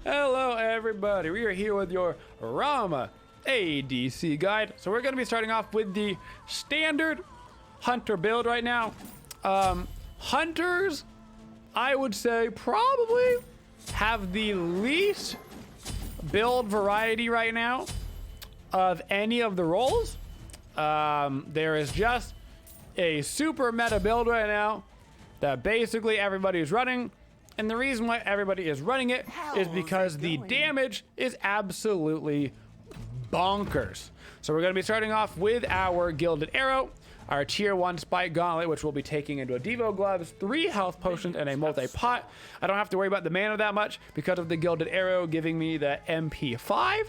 Hello everybody, we are here with your Rama ADC guide. So we're going to be starting off with the standard hunter build right now. Hunters, I would say, probably have the least build variety right now of any of the roles. There is just a super meta build right now that basically everybody is running. And the reason why everybody is running it is because the damage is absolutely bonkers. So we're going to be starting off with our Gilded Arrow, our tier 1 Spike Gauntlet, which we'll be taking into a Devo Gloves, 3 health potions, and a multi-pot. I don't have to worry about the mana that much because of the Gilded Arrow giving me the MP5.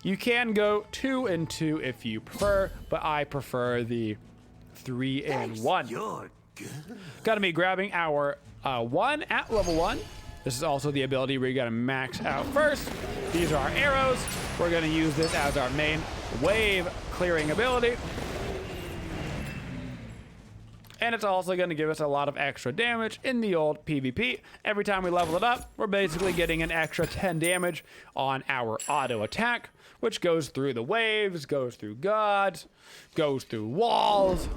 You can go 2 and 2 if you prefer, but I prefer the 3 and 1. Gotta be grabbing our 1 at level 1. This is also the ability we gotta max out first. These are our arrows. We're gonna use this as our main wave clearing ability. And it's also gonna give us a lot of extra damage in the old PvP. Every time we level it up, we're basically getting an extra 10 damage on our auto attack, which goes through the waves, goes through gods, goes through walls.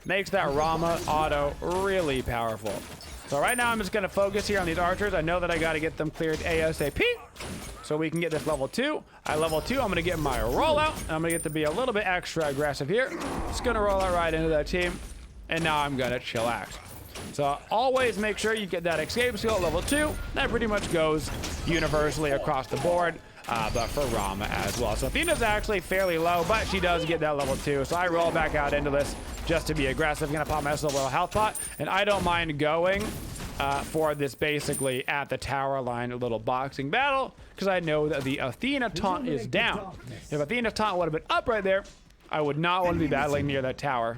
Makes that Rama auto really powerful. So right now I'm just gonna focus here on these archers. I know that I gotta get them cleared ASAP so we can get this level 2. At level 2, I'm gonna get my rollout. I'm gonna get to be a little bit extra aggressive here. Just gonna roll out right into that team. And now I'm gonna chillax. So always make sure you get that escape skill at level 2. That pretty much goes universally across the board. But for Rama as well. So Athena's actually fairly low, but she does get that level 2. So I roll back out into this just to be aggressive. Gonna pop myself a little health pot, and I don't mind going for this basically at the tower line, a little boxing battle, because I know that the Athena taunt is down. If Athena's taunt would have been up right there, I would not want to be battling near that tower,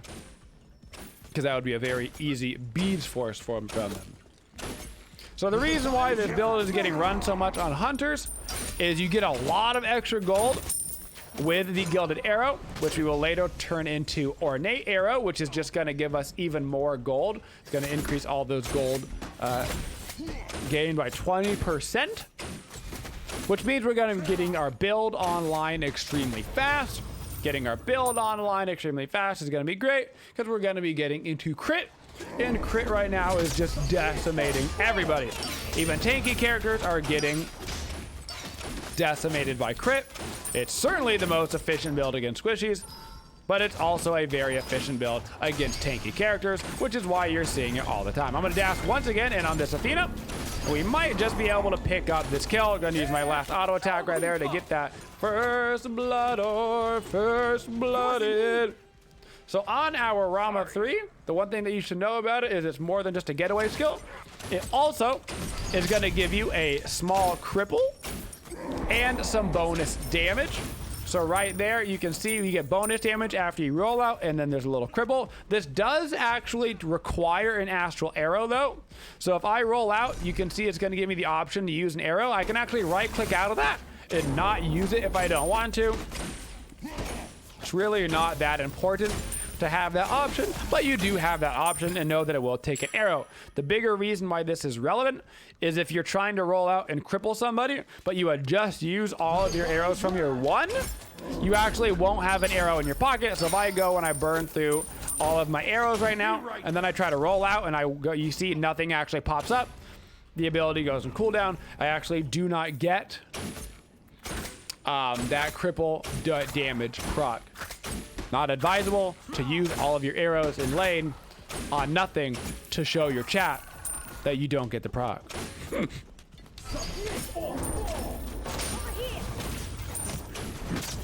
because that would be a very easy beads force from them. So the reason why this build is getting run so much on hunters is you get a lot of extra gold with the Gilded Arrow, which we will later turn into Ornate Arrow, which is just going to give us even more gold. It's going to increase all those gold gained by 20%, which means we're going to be getting our build online extremely fast. Getting our build online extremely fast is going to be great because we're going to be getting into crit. And crit right now is just decimating everybody. Even tanky characters are getting decimated by crit. It's certainly the most efficient build against squishies, but it's also a very efficient build against tanky characters, which is why you're seeing it all the time. I'm gonna dash once again in on this Athena. We might just be able to pick up this kill. I'm gonna use my last auto attack right there to get that first blood or first blooded. So on our Rama 3, the one thing that you should know about it is it's more than just a getaway skill. It also is going to give you a small cripple and some bonus damage. So right there, you can see you get bonus damage after you roll out, and then there's a little cripple. This does actually require an astral arrow though. So if I roll out, you can see it's going to give me the option to use an arrow. I can actually right click out of that and not use it if I don't want to. It's really not that important to have that option, but you do have that option, and know that it will take an arrow. The bigger reason why this is relevant is if you're trying to roll out and cripple somebody, but you would just use all of your arrows from your 1, you actually won't have an arrow in your pocket. So if I go and I burn through all of my arrows right now, and then I try to roll out and I go, you see nothing actually pops up, the ability goes in cooldown. I actually do not get that cripple damage proc. Not advisable to use all of your arrows in lane on nothing to show your chat that you don't get the proc.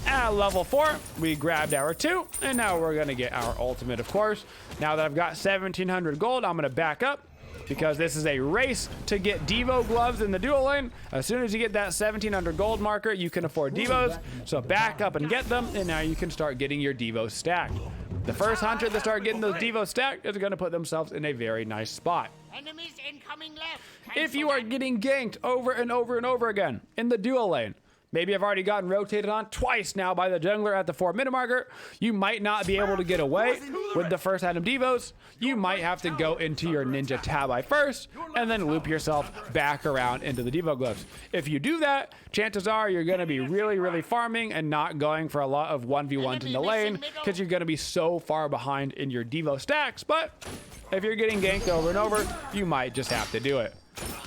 At level 4, we grabbed our 2, and now we're gonna get our ultimate, of course. Now that I've got 1,700 gold, I'm gonna back up, because this is a race to get Devo gloves in the dual lane. As soon as you get that 1,700 gold marker, you can afford Devos. So back up and get them, and now you can start getting your Devos stacked. The first hunter that start getting those Devos stacked is going to put themselves in a very nice spot. Enemies incoming left. If you are getting ganked over and over and over again in the dual lane, Maybe I've already gotten rotated on twice now by the jungler at the 4-minute marker. You might not be able to get away with the first item devos. You might have to go into your ninja tabi first and then loop yourself back around into the devo glyphs. If you do that, chances are you're going to be really, really farming and not going for a lot of 1v1s in the lane because you're going to be so far behind in your devo stacks. But if you're getting ganked over and over, you might just have to do it.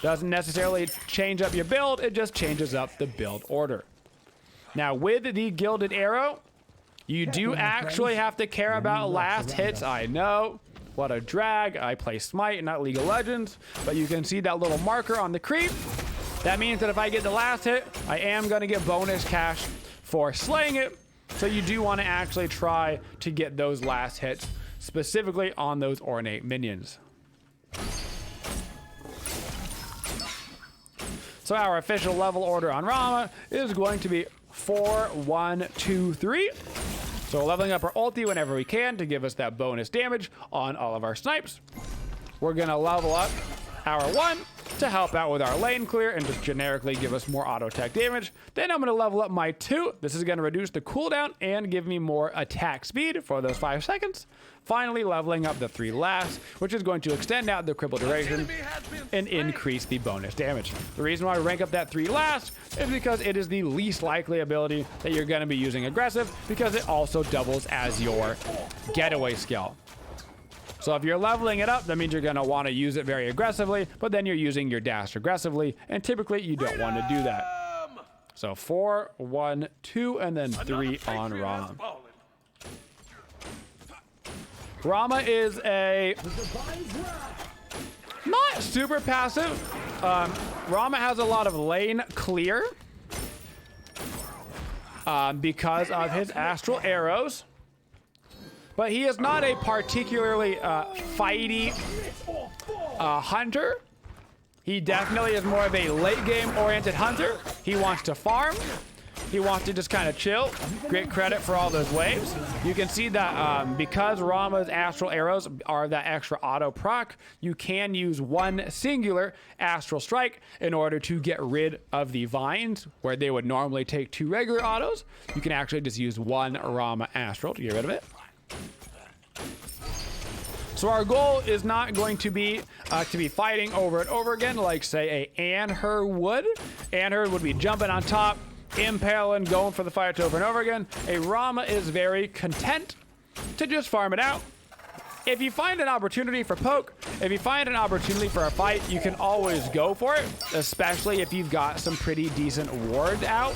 Doesn't necessarily change up your build, it just changes up the build order. Now with the Gilded Arrow, you do actually have to care about last hits. I know, what a drag. I play Smite, not League of Legends, but you can see that little marker on the creep. That means that if I get the last hit, I am going to get bonus cash for slaying it. So you do want to actually try to get those last hits, specifically on those Ornate minions. So our official level order on Rama is going to be 4, 1, 2, 3. So we're leveling up our ulti whenever we can to give us that bonus damage on all of our snipes. We're going to level up our 1 to help out with our lane clear and just generically give us more auto attack damage. Then I'm going to level up my 2. This is going to reduce the cooldown and give me more attack speed for those 5 seconds. Finally leveling up the 3 last, which is going to extend out the cripple duration and increase the bonus damage. The reason why I rank up that 3 last is because it is the least likely ability that you're going to be using aggressive, because it also doubles as your getaway skill. So if you're leveling it up, that means you're going to want to use it very aggressively, but then you're using your dash aggressively, and typically you don't want to do that. So 4, 1, 2, and then 3 on Rama. Rama is a not super passive. Rama has a lot of lane clear because of his astral arrows. But he is not a particularly fighty hunter. He definitely is more of a late game oriented hunter. He wants to farm. He wants to just kind of chill. Great credit for all those waves. You can see that because Rama's astral arrows are that extra auto proc, you can use one singular astral strike in order to get rid of the vines where they would normally take 2 regular autos. You can actually just use one Rama astral to get rid of it. So our goal is not going to be fighting over and over again like, say, a Anher would. Anher would be jumping on top, impaling, going for the fight over and over again. A Rama is very content to just farm it out. If you find an opportunity for poke, if you find an opportunity for a fight, you can always go for it, especially if you've got some pretty decent ward out.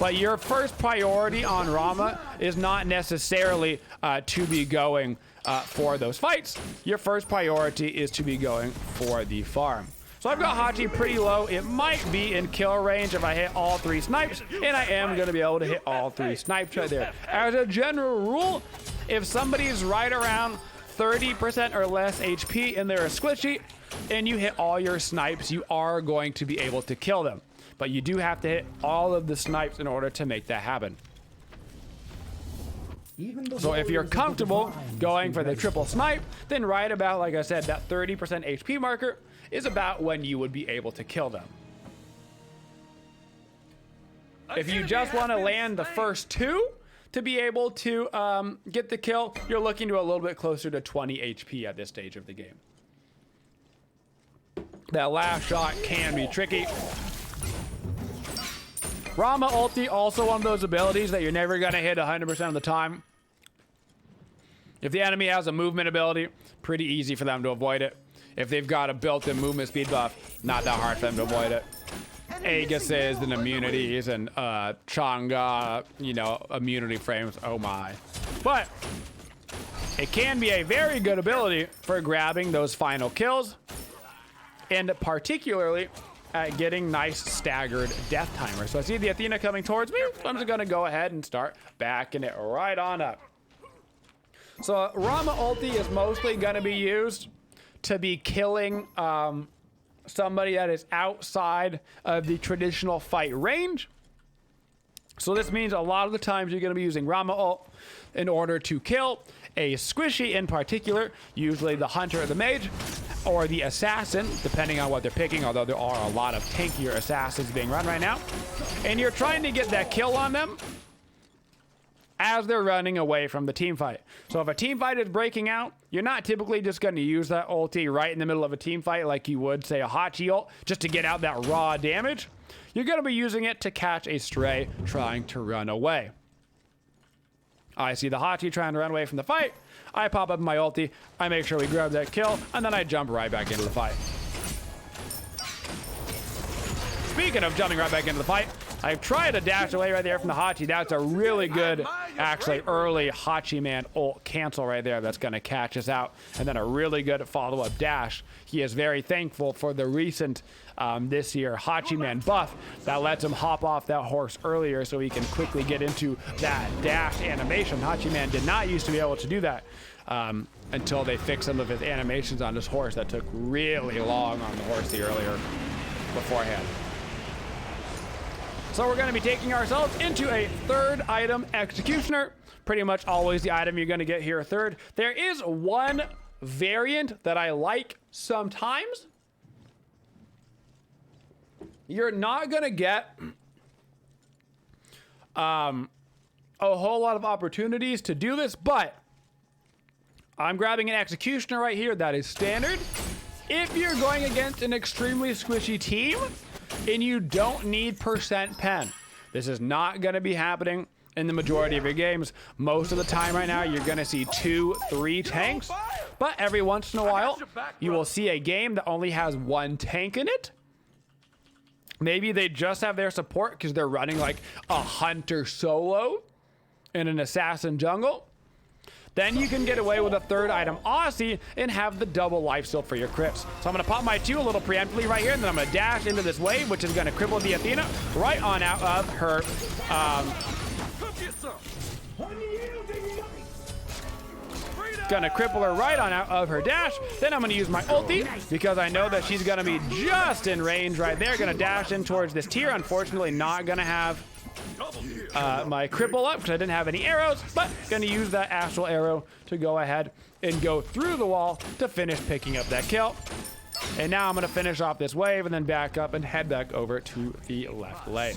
But your first priority on Rama is not necessarily to be going for those fights. Your first priority is to be going for the farm. So I've got Hachi pretty low. It might be in kill range if I hit all 3 snipes, and I am going to be able to hit all 3 snipes right there. As a general rule, if somebody's right around 30% or less HP and they're a squishy, and you hit all your snipes, you are going to be able to kill them. But you do have to hit all of the snipes in order to make that happen. So if you're comfortable going for the triple snipe, then right about, like I said, that 30% HP marker is about when you would be able to kill them. If you just want to land the first 2 to be able to get the kill, you're looking to a little bit closer to 20 HP at this stage of the game. That last shot can be tricky. Rama ulti, also one of those abilities that you're never going to hit 100% of the time. If the enemy has a movement ability, pretty easy for them to avoid it. If they've got a built-in movement speed buff, not that hard for them to avoid it. Aegises and immunities and Chang'e, you know, immunity frames, oh my. But it can be a very good ability for grabbing those final kills, and particularly at getting nice staggered death timers. So I see the Athena coming towards me, so I'm just gonna go ahead and start backing it right on up. So Rama ulti is mostly gonna be used to be killing somebody that is outside of the traditional fight range. So this means a lot of the times you're gonna be using Rama ult in order to kill a squishy in particular, usually the hunter or the mage, or the assassin, depending on what they're picking, although there are a lot of tankier assassins being run right now. And you're trying to get that kill on them as they're running away from the team fight. So if a team fight is breaking out, you're not typically just going to use that ulti right in the middle of a team fight like you would, say, a Hachi ult, just to get out that raw damage. You're going to be using it to catch a stray trying to run away. I see the Hachi trying to run away from the fight. I pop up my ulti, I make sure we grab that kill, and then I jump right back into the fight. Speaking of jumping right back into the fight, I've tried to dash away right there from the Hachi. That's a really good, actually, early Hachi man ult cancel right there that's going to catch us out. And then a really good follow-up dash. He is very thankful for the recent, this year, Hachi man buff that lets him hop off that horse earlier so he can quickly get into that dash animation. Hachi man did not used to be able to do that until they fixed some of his animations on his horse that took really long on the horse the earlier beforehand. So we're going to be taking ourselves into a third item, Executioner. Pretty much always the item you're going to get here third. There is one variant that I like sometimes. You're not going to get a whole lot of opportunities to do this, but I'm grabbing an Executioner right here that is standard. If you're going against an extremely squishy team, and you don't need percent pen. This is not going to be happening in the majority of your games. Most of the time right now, you're going to see 2-3 tanks, but every once in a while, you will see a game that only has one tank in it. Maybe they just have their support because they're running like a hunter solo in an assassin jungle. Then you can get away with a third item, Aussie, and have the double lifesteal for your crits. So I'm going to pop my 2 a little preemptively right here, and then I'm going to dash into this wave, which is going to cripple the Athena right on out of her... Gonna cripple her right on out of her dash. Then I'm gonna use my ulti because I know that she's gonna be just in range right there. Gonna dash in towards this tier. Unfortunately, not gonna have my cripple up because I didn't have any arrows, but gonna use that astral arrow to go ahead and go through the wall to finish picking up that kill. And now I'm gonna finish off this wave and then back up and head back over to the left lane.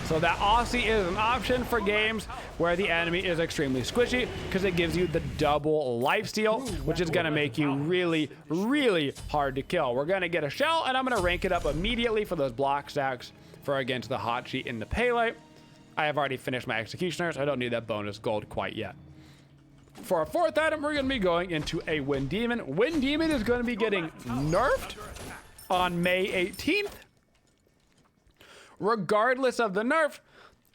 So that Aussie is an option for games where the enemy is extremely squishy because it gives you the double lifesteal, which is going to make you really, really hard to kill. We're going to get a shell, and I'm going to rank it up immediately for those block stacks for against the Hachi in the Pele. I have already finished my Executioners. I don't need that bonus gold quite yet. For our fourth item, we're going to be going into a Wind Demon. Wind Demon is going to be getting nerfed on May 18th. Regardless of the nerf,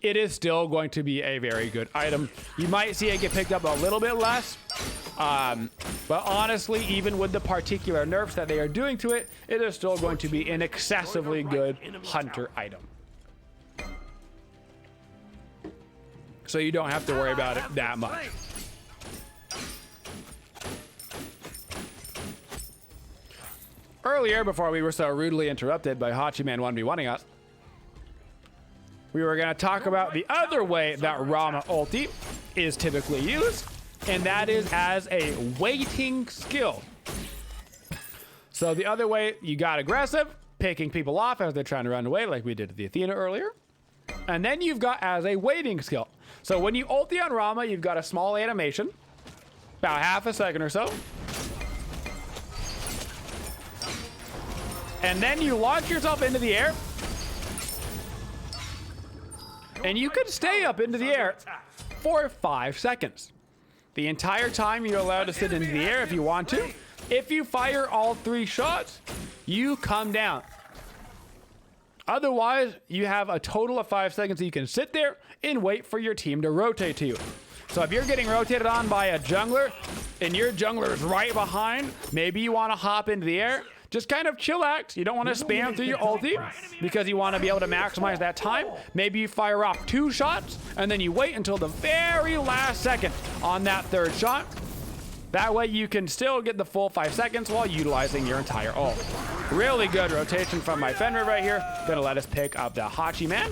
it is still going to be a very good item. You might see it get picked up a little bit less, but honestly, even with the particular nerfs that they are doing to it, it is still going to be an excessively good hunter item. So you don't have to worry about it that much. Earlier, before we were so rudely interrupted by Hachiman 1v1ing us, we were going to talk about the other way that Rama ulti is typically used, and that is as a waiting skill. So the other way, you got aggressive, picking people off as they're trying to run away, like we did to the Athena earlier. And then you've got as a waiting skill. So when you ulti on Rama, you've got a small animation, about half a second or so. And then you launch yourself into the air. And you could stay up into the air for 5 seconds. The entire time you're allowed to sit into the air if you want to. If you fire all 3 shots, you come down. Otherwise, you have a total of 5 seconds that you can sit there and wait for your team to rotate to you. So if you're getting rotated on by a jungler and your jungler is right behind, maybe you want to hop into the air. Just kind of chillax. You don't want to spam through your ulti because you want to be able to maximize that time. Maybe you fire off 2 shots and then you wait until the very last second on that 3rd shot. That way you can still get the full 5 seconds while utilizing your entire ult. Really good rotation from my Fenrir right here. Gonna let us pick up the Hachi man.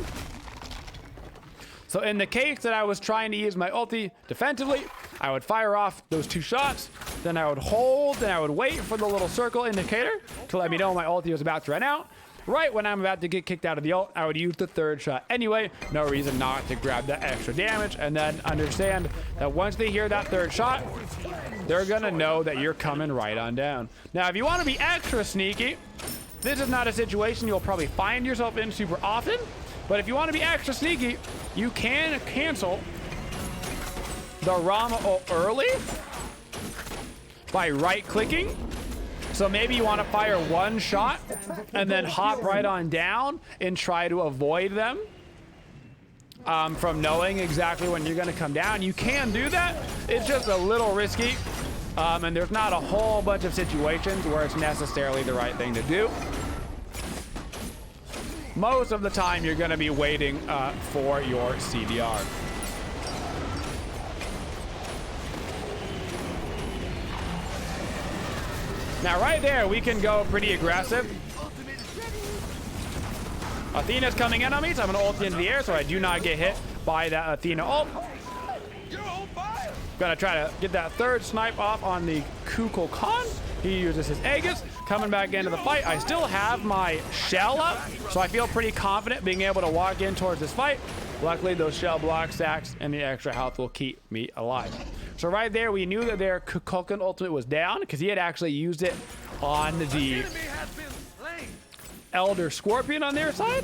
So in the case that I was trying to use my ulti defensively, I would fire off those 2 shots, Then I would hold, and I would wait for the little circle indicator to let me know my ulti was about to run out. Right when I'm about to get kicked out of the ult, I would use the third shot anyway. No reason not to grab that extra damage, and then understand that once they hear that third shot, they're gonna know that you're coming right on down. Now, if you want to be extra sneaky, this is not a situation you'll probably find yourself in super often, but if you want to be extra sneaky, you can cancel the Rama ult early by right-clicking. So maybe you want to fire one shot and then hop right on down and try to avoid them from knowing exactly when you're going to come down. You can do that. It's just a little risky. And there's not a whole bunch of situations where it's necessarily the right thing to do. Most of the time, you're going to be waiting for your CDR. Now, right there, we can go pretty aggressive. Athena's coming in on me, so I'm going to ult into the air so I do not get hit by that Athena ult. Gonna try to get that third snipe off on the Kukulkan. He uses his Aegis. Coming back into the fight. I still have my shell up, so I feel pretty confident being able to walk in towards this fight. Luckily, those shell block stacks and the extra health will keep me alive. So right there, we knew that their Kukulkan ultimate was down because he had actually used it on the Elder Scorpion on their side.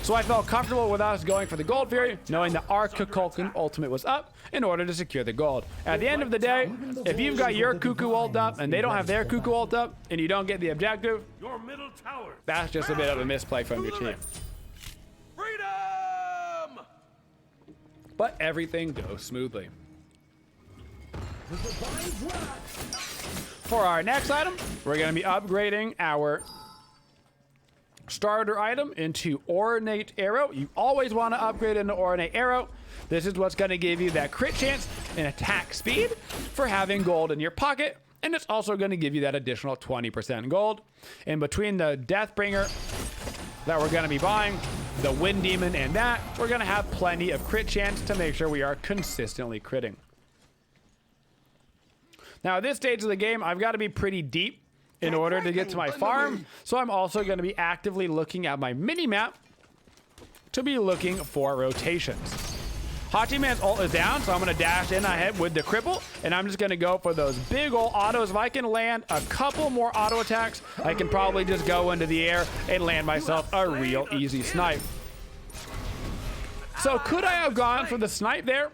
So I felt comfortable with us going for the Gold Fury, knowing that our Kukulkan ultimate was up in order to secure the gold. At the end of the day, if you've got your Cuckoo ult up and they don't have their Cuckoo ult up and you don't get the objective, your middle tower. That's just a bit of a misplay from your team. Freedom! But everything goes smoothly. For our next item, we're going to be upgrading our starter item into Ornate Arrow. You always want to upgrade into Ornate Arrow. This is what's going to give you that crit chance and attack speed for having gold in your pocket, and it's also going to give you that additional 20% gold. In between the Deathbringer that we're going to be buying, the Wind Demon, and that, we're going to have plenty of crit chance to make sure we are consistently critting. Now, at this stage of the game, I've got to be pretty deep in order to get to my farm, so I'm also going to be actively looking at my mini-map to be looking for rotations. Hachiman's ult is down, so I'm going to dash in ahead with the cripple, and I'm just going to go for those big ol' autos. If I can land a couple more auto attacks, I can probably just go into the air and land myself a real easy snipe. So could I have gone for the snipe there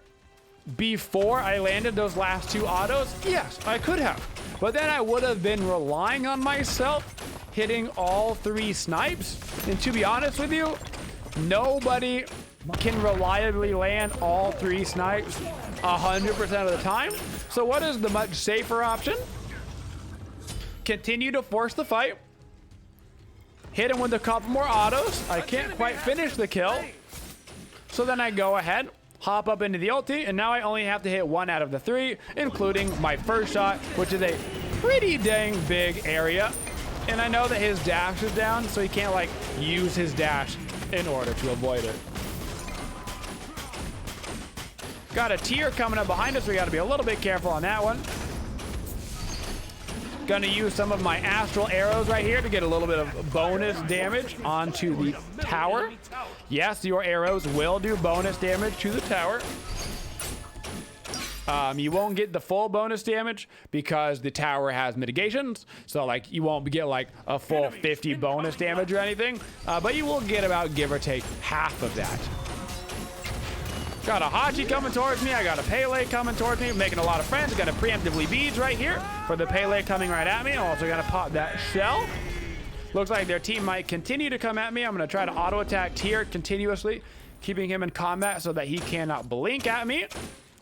before I landed those last two autos? Yes, I could have. But then I would have been relying on myself hitting all three snipes. And to be honest with you, nobody can reliably land all three snipes 100% of the time. So what is the much safer option? Continue to force the fight. Hit him with a couple more autos. I can't quite finish the kill. So then I go ahead, hop up into the ulti, and now I only have to hit one out of the three, including my first shot, which is a pretty dang big area. And I know that his dash is down, so he can't like use his dash in order to avoid it. Got a tier coming up behind us, so we got to be a little bit careful on that one. Gonna use some of my astral arrows right here to get a little bit of bonus damage onto the tower. Yes, your arrows will do bonus damage to the tower. You won't get the full bonus damage because the tower has mitigations. So like you won't get like a full 50 bonus damage or anything, but you will get about give or take half of that. Got a Hachi coming towards me. I got a Pele coming towards me. Making a lot of friends. Got a preemptively beads right here for the Pele coming right at me. I'm also gonna pop that shell. Looks like their team might continue to come at me. I'm gonna try to auto attack tier continuously, keeping him in combat so that he cannot blink at me.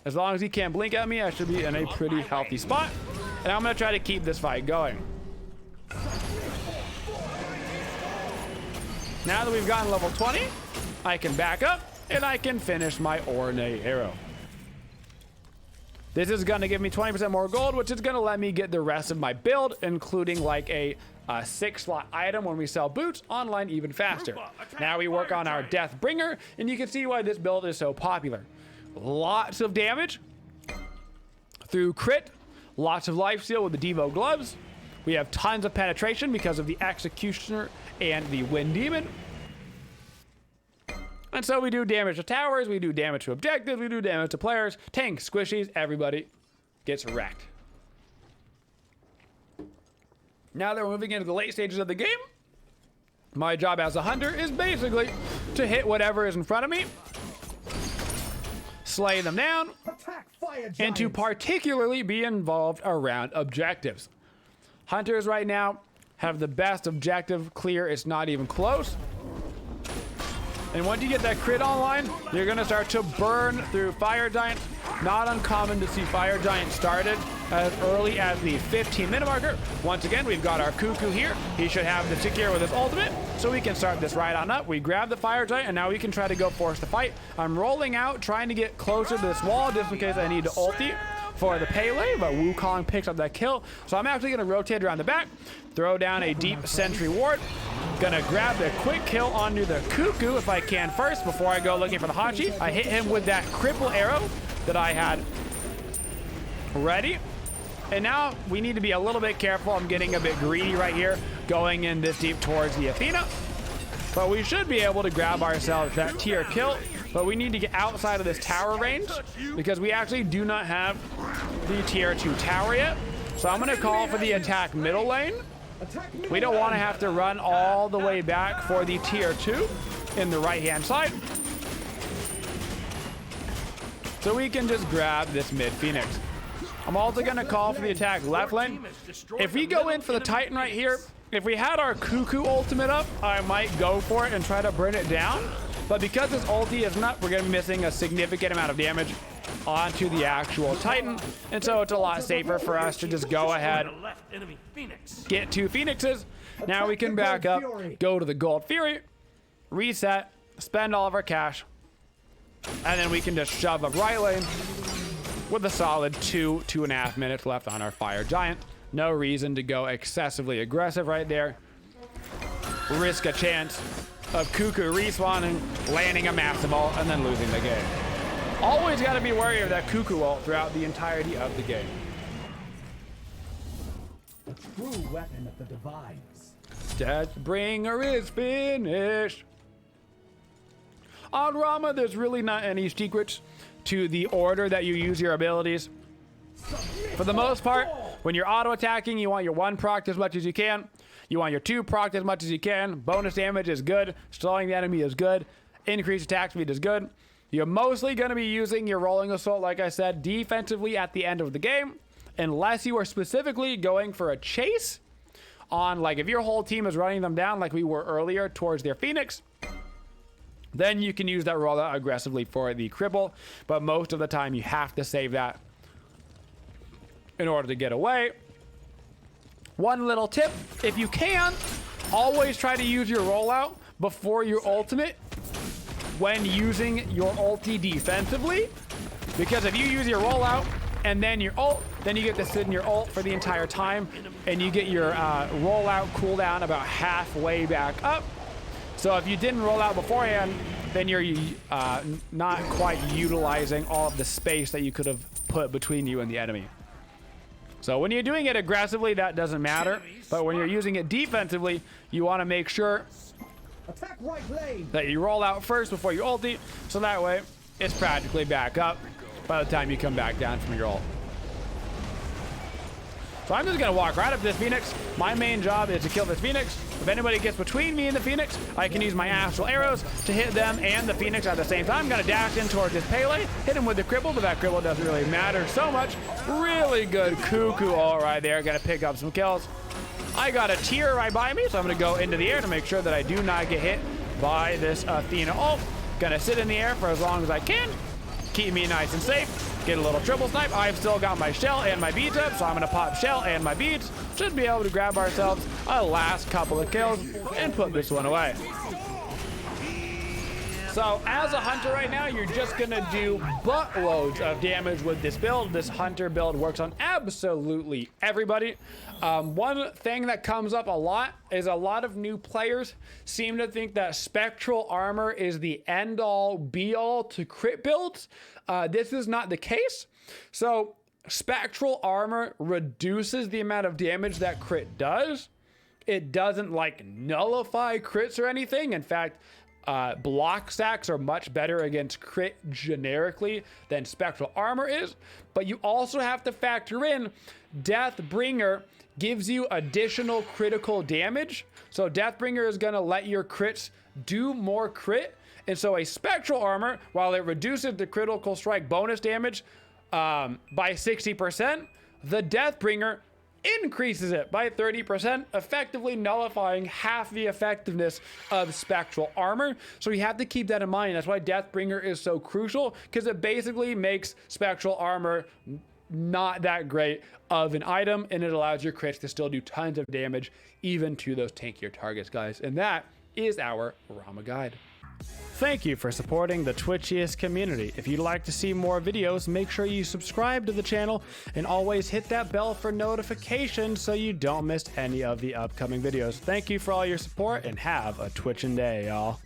As long as he can't blink at me, I should be in a pretty healthy spot. And I'm gonna try to keep this fight going. Now that we've gotten level 20, I can back up and I can finish my Ornate Arrow. This is gonna give me 20% more gold, which is gonna let me get the rest of my build, including like a 6-slot item when we sell boots online even faster. Now we work on our Deathbringer, and you can see why this build is so popular. Lots of damage through crit, lots of lifesteal with the Devo gloves. We have tons of penetration because of the Executioner and the Wind Demon. And so we do damage to towers, we do damage to objectives, we do damage to players, tanks, squishies, everybody gets wrecked. Now that we're moving into the late stages of the game, my job as a hunter is basically to hit whatever is in front of me, slay them down, and to particularly be involved around objectives. Hunters right now have the best objective clear, it's not even close. And once you get that crit online, you're gonna start to burn through fire giants. Not uncommon to see fire giants started as early as the 15-minute marker. Once again, we've got our Cuckoo here. He should have the secure with his ultimate, so we can start this right on up. We grab the fire giant, and now we can try to go force the fight. I'm rolling out, trying to get closer to this wall, just in case I need to ulti for the Pele, but Wukong picks up that kill. So I'm actually gonna rotate around the back, throw down a deep sentry ward. Gonna grab the quick kill onto the Cuckoo if I can first before I go looking for the Hachi. I hit him with that cripple arrow that I had ready. And now we need to be a little bit careful. I'm getting a bit greedy right here, going in this deep towards the Athena. But we should be able to grab ourselves that tier kill. But we need to get outside of this tower range because we actually do not have the tier 2 tower yet. So I'm gonna call for the attack middle lane. We don't want to have to run all the way back for the tier 2 in the right hand side. So we can just grab this mid Phoenix. I'm also going to call for the attack left lane. If we go in for the Titan right here, if we had our Cuckoo ultimate up, I might go for it and try to burn it down. But because this ulti isn't up, we're going to be missing a significant amount of damage onto the actual Titan. And so it's a lot safer for us to just go ahead, get 2 Phoenixes. Now we can back up, go to the Gold Fury, reset, spend all of our cash, and then we can just shove up right lane with a solid 2.5 minutes left on our Fire Giant. No reason to go excessively aggressive right there. Risk a chance of Cuckoo respawning, landing a massive ult, and then losing the game. Always got to be wary of that Cuckoo ult throughout the entirety of the game. A true weapon of the divines. Deathbringer is finished. On Rama, there's really not any secrets to the order that you use your abilities. For the most part, when you're auto attacking, you want your 1 proc as much as you can. You want your 2 proc as much as you can. Bonus damage is good. Slowing the enemy is good. Increased attack speed is good. You're mostly going to be using your rolling assault, like I said, defensively at the end of the game, unless you are specifically going for a chase on, like, if your whole team is running them down like we were earlier towards their Phoenix, then you can use that rollout aggressively for the cripple. But most of the time, you have to save that in order to get away. One little tip, if you can, always try to use your rollout before your ultimate when using your ulti defensively. Because if you use your rollout and then your ult, then you get to sit in your ult for the entire time, and you get your rollout cooldown about halfway back up. So if you didn't roll out beforehand, then you're not quite utilizing all of the space that you could have put between you and the enemy. So when you're doing it aggressively, that doesn't matter. But when you're using it defensively, you want to make sure that you roll out first before you ulti, so that way it's practically back up by the time you come back down from your ult. So I'm just going to walk right up this Phoenix. My main job is to kill this Phoenix. If anybody gets between me and the Phoenix, I can use my astral arrows to hit them and the Phoenix at the same time. I'm going to dash in towards this Pele, hit him with the cripple, but that cripple doesn't really matter so much. Really good Cuckoo ult right there. Going to pick up some kills. I got a tier right by me, so I'm going to go into the air to make sure that I do not get hit by this Athena ult. Going to sit in the air for as long as I can. Keep me nice and safe. Get a little triple snipe. I've still got my shell and my beads up, so I'm going to pop shell and my beads. Should be able to grab ourselves a last couple of kills and put this one away. So as a hunter right now, you're just going to do buttloads of damage with this build. This hunter build works on absolutely everybody. One thing that comes up a lot is a lot of new players seem to think that spectral armor is the end all be all to crit builds. This is not the case. So Spectral armor reduces the amount of damage that crit does. It doesn't like nullify crits or anything. In fact, block stacks are much better against crit generically than spectral armor is. But you also have to factor in Deathbringer gives you additional critical damage. So Deathbringer is going to let your crits do more crit. And so a spectral armor, while it reduces the critical strike bonus damage by 60%, the Deathbringer increases it by 30%, effectively nullifying half the effectiveness of spectral armor. So you have to keep that in mind. That's why Deathbringer is so crucial, because it basically makes spectral armor not that great of an item, and it allows your crits to still do tons of damage even to those tankier targets, guys. And that is our Rama guide. Thank you for supporting the Twitchiest community. If you'd like to see more videos, make sure you subscribe to the channel and always hit that bell for notifications so you don't miss any of the upcoming videos. Thank you for all your support and have a Twitchin' day, y'all.